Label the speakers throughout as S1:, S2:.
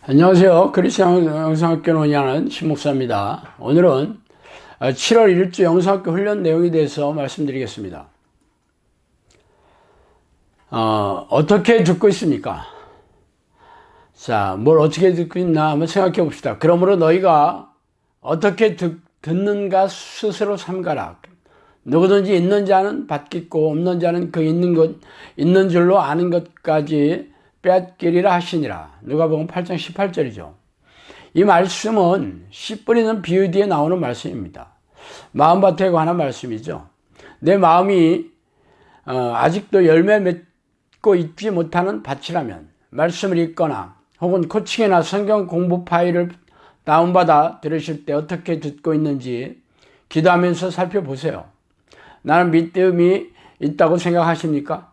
S1: 안녕하세요. 그리스도인 영상학교 논의하는 신목사입니다. 오늘은 7월 1주 영상학교 훈련 내용에 대해서 말씀드리겠습니다. 어떻게 듣고 있습니까? 자, 뭘 어떻게 듣고 있나 한번 생각해 봅시다. 그러므로 너희가 어떻게 듣는가 스스로 삼가라. 누구든지 있는 자는 받겠고 없는 자는 그 있는 줄로 아는 것까지 빼앗기리라 하시니라. 누가복음 8장 18절이죠. 이 말씀은 씨 뿌리는 비유 뒤에 나오는 말씀입니다. 마음밭에 관한 말씀이죠. 내 마음이 아직도 열매 맺고 있지 못하는 밭이라면 말씀을 읽거나 혹은 코칭이나 성경 공부 파일을 다운받아 들으실 때 어떻게 듣고 있는지 기도하면서 살펴보세요. 나는 믿음이 있다고 생각하십니까?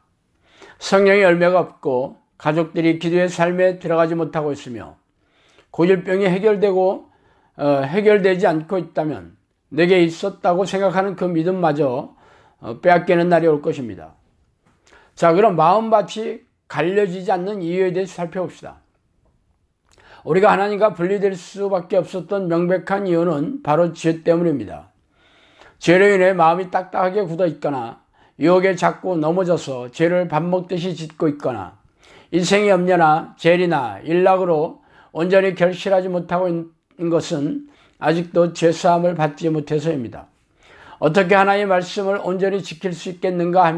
S1: 성령의 열매가 없고 가족들이 기도의 삶에 들어가지 못하고 있으며 고질병이 해결되지 않고 있다면 내게 있었다고 생각하는 그 믿음마저 빼앗기는 날이 올 것입니다. 자, 그럼 마음밭이 갈려지지 않는 이유에 대해서 살펴봅시다. 우리가 하나님과 분리될 수밖에 없었던 명백한 이유는 바로 죄 때문입니다. 죄로 인해 마음이 딱딱하게 굳어 있거나 유혹에 자꾸 넘어져서 죄를 밥 먹듯이 짓고 있거나 인생의 염려나 재리나 일락으로 온전히 결실하지 못하고 있는 것은 아직도 죄사함을 받지 못해서입니다. 어떻게 하나님의 말씀을 온전히 지킬 수 있겠는가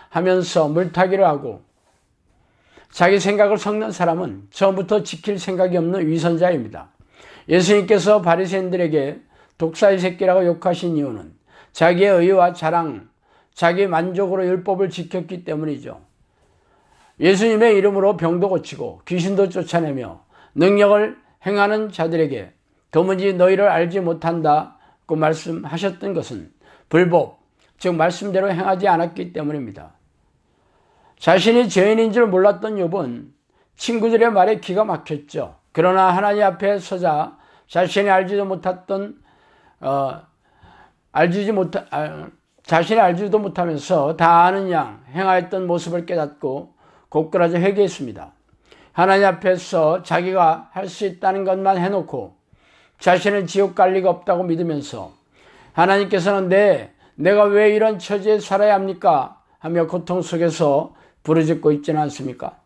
S1: 하면서 물타기를 하고 자기 생각을 섞는 사람은 처음부터 지킬 생각이 없는 위선자입니다. 예수님께서 바리새인들에게 독사의 새끼라고 욕하신 이유는 자기의 의와 자랑, 자기 만족으로 율법을 지켰기 때문이죠. 예수님의 이름으로 병도 고치고 귀신도 쫓아내며 능력을 행하는 자들에게 도무지 너희를 알지 못한다고 말씀하셨던 것은 불법, 즉 말씀대로 행하지 않았기 때문입니다. 자신이 죄인인 줄 몰랐던 욥은 친구들의 말에 기가 막혔죠. 그러나 하나님 앞에 서자 자신이 알지도 못하면서 다 아는 양 행하였던 모습을 깨닫고 고꾸라져 회개했습니다. 하나님 앞에서 자기가 할 수 있다는 것만 해놓고 자신은 지옥 갈 리가 없다고 믿으면서 하나님께서는 내가 왜 이런 처지에 살아야 합니까? 하며 고통 속에서 부르짖고 있지는 않습니까?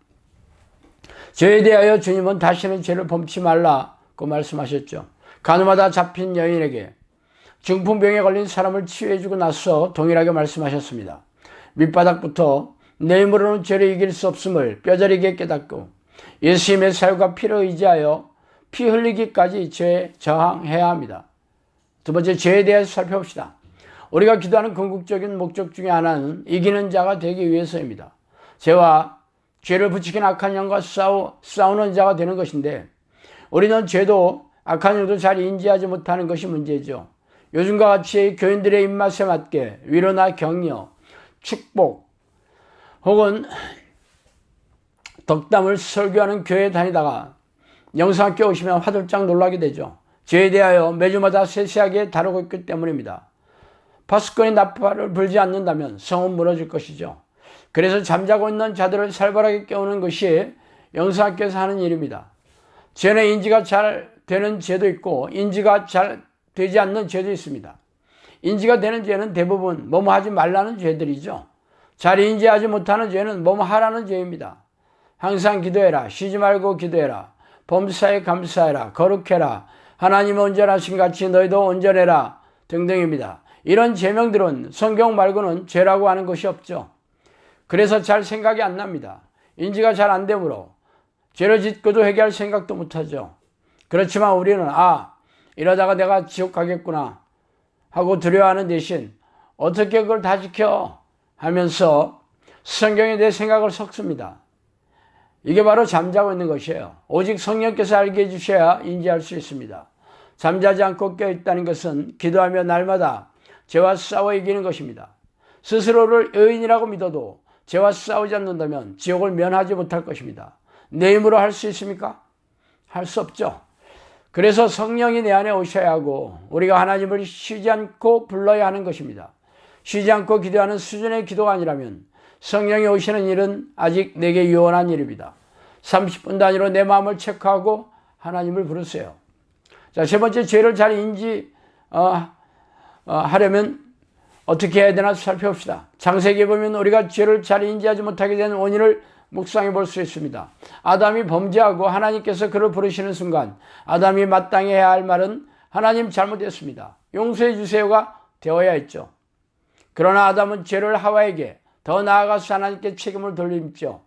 S1: 죄에 대하여 주님은 다시는 죄를 범치 말라고 말씀하셨죠. 간호마다 잡힌 여인에게 중풍병에 걸린 사람을 치유해주고 나서 동일하게 말씀하셨습니다. 밑바닥부터 내 힘으로는 죄를 이길 수 없음을 뼈저리게 깨닫고 예수님의 살과 피를 의지하여 피 흘리기까지 죄에 저항해야 합니다. 두 번째, 죄에 대해서 살펴봅시다. 우리가 기도하는 궁극적인 목적 중에 하나는 이기는 자가 되기 위해서입니다. 죄를 부추긴 악한 영과 싸우는 자가 되는 것인데 우리는 죄도 악한 영도 잘 인지하지 못하는 것이 문제죠. 요즘과 같이 교인들의 입맛에 맞게 위로나 격려, 축복 혹은 덕담을 설교하는 교회에 다니다가 영상학교 오시면 화들짝 놀라게 되죠. 죄에 대하여 매주마다 세세하게 다루고 있기 때문입니다. 파수꾼이 나팔을 불지 않는다면 성은 무너질 것이죠. 그래서 잠자고 있는 자들을 살벌하게 깨우는 것이 영상학교에서 하는 일입니다. 죄는 인지가 잘 되는 죄도 있고 인지가 잘 되지 않는 죄도 있습니다. 인지가 되는 죄는 대부분 뭐뭐 하지 말라는 죄들이죠. 잘 인지하지 못하는 죄는 뭐뭐 하라는 죄입니다. 항상 기도해라. 쉬지 말고 기도해라. 범사에 감사해라. 거룩해라. 하나님의 온전하신 같이 너희도 온전해라. 등등입니다. 이런 제명들은 성경 말고는 죄라고 하는 것이 없죠. 그래서 잘 생각이 안 납니다. 인지가 잘 안 되므로 죄를 짓고도 회개할 생각도 못하죠. 그렇지만 우리는 이러다가 내가 지옥 가겠구나 하고 두려워하는 대신 어떻게 그걸 다 지켜 하면서 성경에 대해 생각을 섞습니다. 이게 바로 잠자고 있는 것이에요. 오직 성령께서 알게 해주셔야 인지할 수 있습니다. 잠자지 않고 깨어있다는 것은 기도하며 날마다 죄와 싸워 이기는 것입니다. 스스로를 의인이라고 믿어도 죄와 싸우지 않는다면 지옥을 면하지 못할 것입니다. 내 힘으로 할 수 있습니까? 할 수 없죠. 그래서 성령이 내 안에 오셔야 하고 우리가 하나님을 쉬지 않고 불러야 하는 것입니다. 쉬지 않고 기도하는 수준의 기도가 아니라면 성령이 오시는 일은 아직 내게 유언한 일입니다. 30분 단위로 내 마음을 체크하고 하나님을 부르세요. 자, 세 번째, 죄를 잘 하려면 어떻게 해야 되나 살펴봅시다. 창세기에 보면 우리가 죄를 잘 인지하지 못하게 된 원인을 묵상해 볼 수 있습니다. 아담이 범죄하고 하나님께서 그를 부르시는 순간 아담이 마땅히 해야 할 말은 하나님 잘못했습니다, 용서해 주세요가 되어야 했죠. 그러나 아담은 죄를 하와에게, 더 나아가서 하나님께 책임을 돌림죠.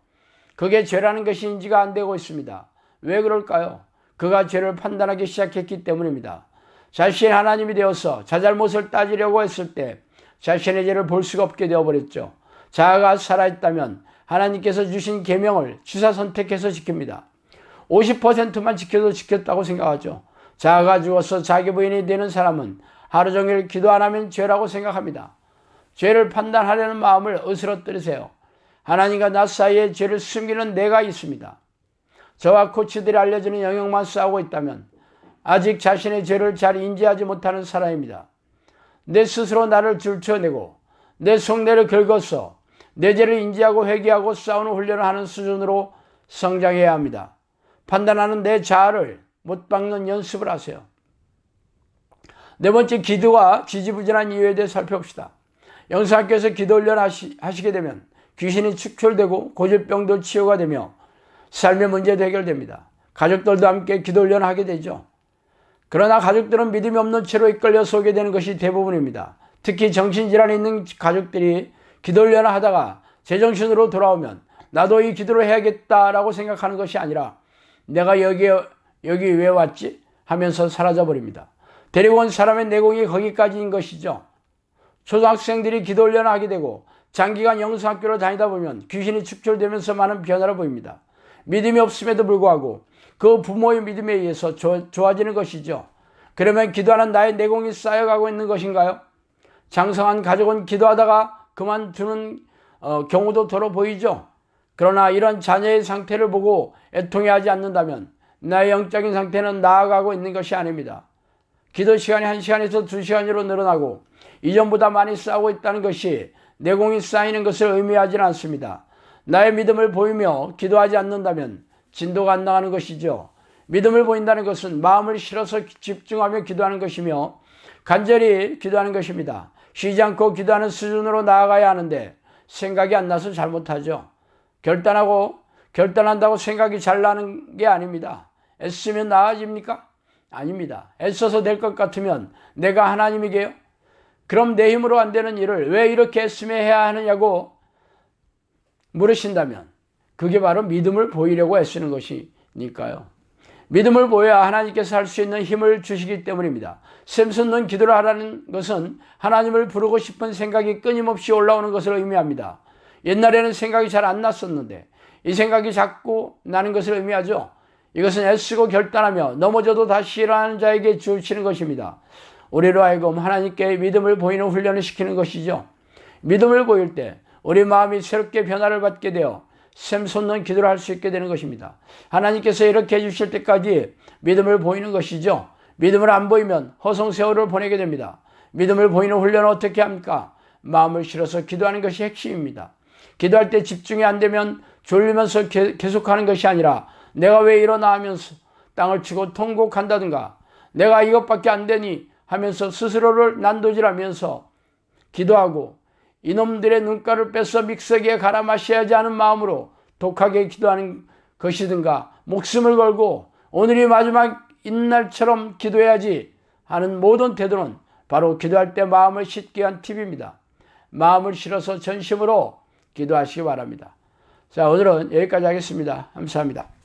S1: 그게 죄라는 것이 인지가 안 되고 있습니다. 왜 그럴까요? 그가 죄를 판단하기 시작했기 때문입니다. 자신이 하나님이 되어서 자잘못을 따지려고 했을 때 자신의 죄를 볼 수가 없게 되어버렸죠. 자아가 살아있다면 하나님께서 주신 계명을 취사 선택해서 지킵니다. 50%만 지켜도 지켰다고 생각하죠. 자아가 죽어서 자기 부인이 되는 사람은 하루 종일 기도 안 하면 죄라고 생각합니다. 죄를 판단하려는 마음을 으스러뜨리세요. 하나님과 나 사이에 죄를 숨기는 내가 있습니다. 저와 코치들이 알려주는 영역만 쌓고 있다면 아직 자신의 죄를 잘 인지하지 못하는 사람입니다. 내 스스로 나를 줄쳐내고 내 속내를 긁어서 내 죄를 인지하고 회개하고 싸우는 훈련을 하는 수준으로 성장해야 합니다. 판단하는 내 자아를 못 박는 연습을 하세요. 네 번째, 기도가 지지부진한 이유에 대해 살펴봅시다. 영성학교에서 기도 훈련 하시게 되면 귀신이 축출되고 고질병도 치유가 되며 삶의 문제도 해결됩니다. 가족들도 함께 기도 훈련을 하게 되죠. 그러나 가족들은 믿음이 없는 채로 이끌려서 오게 되는 것이 대부분입니다. 특히 정신질환이 있는 가족들이 기도 훈련을 하다가 제정신으로 돌아오면 나도 이 기도를 해야겠다라고 생각하는 것이 아니라 내가 여기 왜 왔지? 하면서 사라져버립니다. 데리고 온 사람의 내공이 거기까지인 것이죠. 초등학생들이 기도 훈련을 하게 되고 장기간 영성학교를 다니다 보면 귀신이 축출되면서 많은 변화를 보입니다. 믿음이 없음에도 불구하고 그 부모의 믿음에 의해서 좋아지는 것이죠. 그러면 기도하는 나의 내공이 쌓여가고 있는 것인가요? 장성한 가족은 기도하다가 그만두는 경우도 더러 보이죠. 그러나 이런 자녀의 상태를 보고 애통해하지 않는다면 나의 영적인 상태는 나아가고 있는 것이 아닙니다. 기도 시간이 1시간에서 2시간으로 늘어나고 이전보다 많이 쌓고 있다는 것이 내공이 쌓이는 것을 의미하지는 않습니다. 나의 믿음을 보이며 기도하지 않는다면 진도가 안 나가는 것이죠. 믿음을 보인다는 것은 마음을 실어서 집중하며 기도하는 것이며 간절히 기도하는 것입니다. 쉬지 않고 기도하는 수준으로 나아가야 하는데 생각이 안 나서 잘못하죠. 결단한다고 생각이 잘 나는 게 아닙니다. 애쓰면 나아집니까? 아닙니다. 애써서 될 것 같으면 내가 하나님이게요? 그럼 내 힘으로 안 되는 일을 왜 이렇게 애쓰며 해야 하느냐고 물으신다면 그게 바로 믿음을 보이려고 애쓰는 것이니까요. 믿음을 보여야 하나님께서 할 수 있는 힘을 주시기 때문입니다. 샘솟는 기도를 하라는 것은 하나님을 부르고 싶은 생각이 끊임없이 올라오는 것을 의미합니다. 옛날에는 생각이 잘 안 났었는데 이 생각이 자꾸 나는 것을 의미하죠. 이것은 애쓰고 결단하며 넘어져도 다시 일어나는 자에게 주시는 것입니다. 우리로 하여금 하나님께 믿음을 보이는 훈련을 시키는 것이죠. 믿음을 보일 때 우리 마음이 새롭게 변화를 받게 되어 샘솟는 기도를 할 수 있게 되는 것입니다. 하나님께서 이렇게 해주실 때까지 믿음을 보이는 것이죠. 믿음을 안 보이면 허송세월을 보내게 됩니다. 믿음을 보이는 훈련은 어떻게 합니까? 마음을 실어서 기도하는 것이 핵심입니다. 기도할 때 집중이 안 되면 졸리면서 계속하는 것이 아니라 내가 왜 일어나 하면서 땅을 치고 통곡한다든가 내가 이것밖에 안 되니 하면서 스스로를 난도질하면서 기도하고 이놈들의 눈가를 빼서 믹서기에 갈아 마셔야지 하는 마음으로 독하게 기도하는 것이든가 목숨을 걸고 오늘이 마지막인 날처럼 기도해야지 하는 모든 태도는 바로 기도할 때 마음을 싣기 위한 팁입니다. 마음을 실어서 전심으로 기도하시기 바랍니다. 자, 오늘은 여기까지 하겠습니다. 감사합니다.